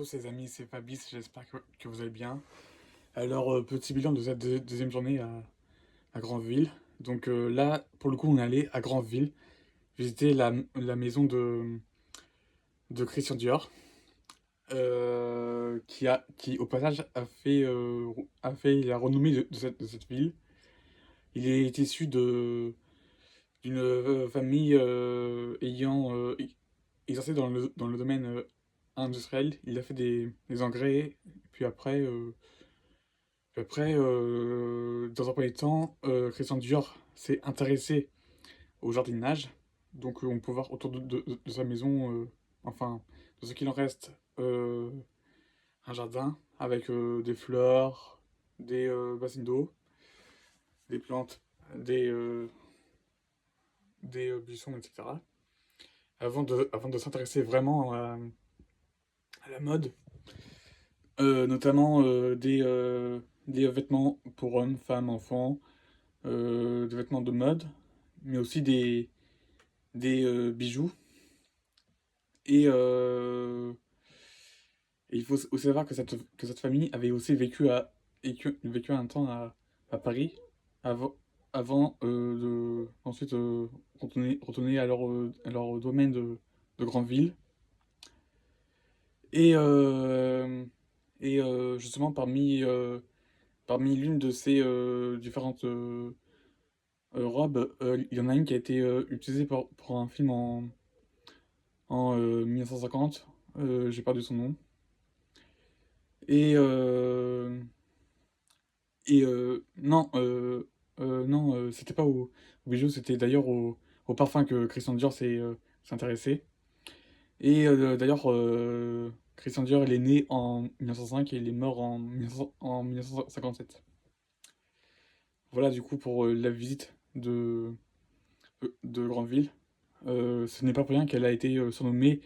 Bonjour les amis, c'est Fabrice, j'espère que vous allez bien. Alors, petit bilan de cette deuxième journée à Grandville. Donc là, pour le coup, on est allé à Grandville visiter la maison de Christian Dior, qui au passage a fait la renommée de cette ville. Il est issu d'une famille ayant exercé dans le domaine industriel. Il a fait des engrais, puis dans un premier temps, Christian Dior s'est intéressé au jardinage. Donc, on peut voir autour de sa maison, enfin, de ce qu'il en reste, un jardin avec des fleurs, des bassines d'eau, des plantes, des, euh, des buissons, etc. Avant de s'intéresser vraiment à la mode, notamment des vêtements pour hommes, femmes, enfants, des vêtements de mode, mais aussi des bijoux. Et, euh, et il faut aussi savoir que cette famille avait aussi vécu un temps à Paris avant, avant de ensuite retourner à leur domaine de grande ville. Et, euh, justement, parmi l'une de ces différentes robes, il y en a une qui a été utilisée pour un film en 1950. J'ai perdu son nom. Et, euh, non, non, c'était pas au bijou, c'était d'ailleurs au parfum que Christian Dior s'est intéressé. Et d'ailleurs, Christian Dior, il est né en 1905 et il est mort en 1957. Voilà du coup pour la visite de Grandville. Ce n'est pas pour rien qu'elle a été surnommée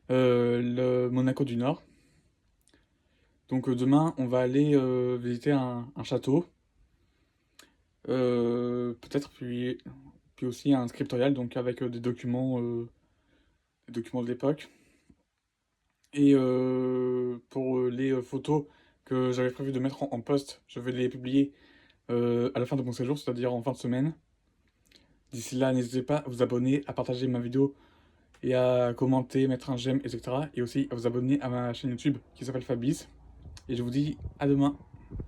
le Monaco du Nord. Donc demain, on va aller visiter un château, peut-être puis aussi un scriptorial, donc avec des documents de l'époque. Et pour les photos que j'avais prévu de mettre en post, je vais les publier à la fin de mon séjour, c'est-à-dire en fin de semaine. D'ici là, n'hésitez pas à vous abonner, à partager ma vidéo et à commenter, mettre un j'aime, etc. Et aussi à vous abonner à ma chaîne YouTube qui s'appelle Fabrice. Et je vous dis à demain.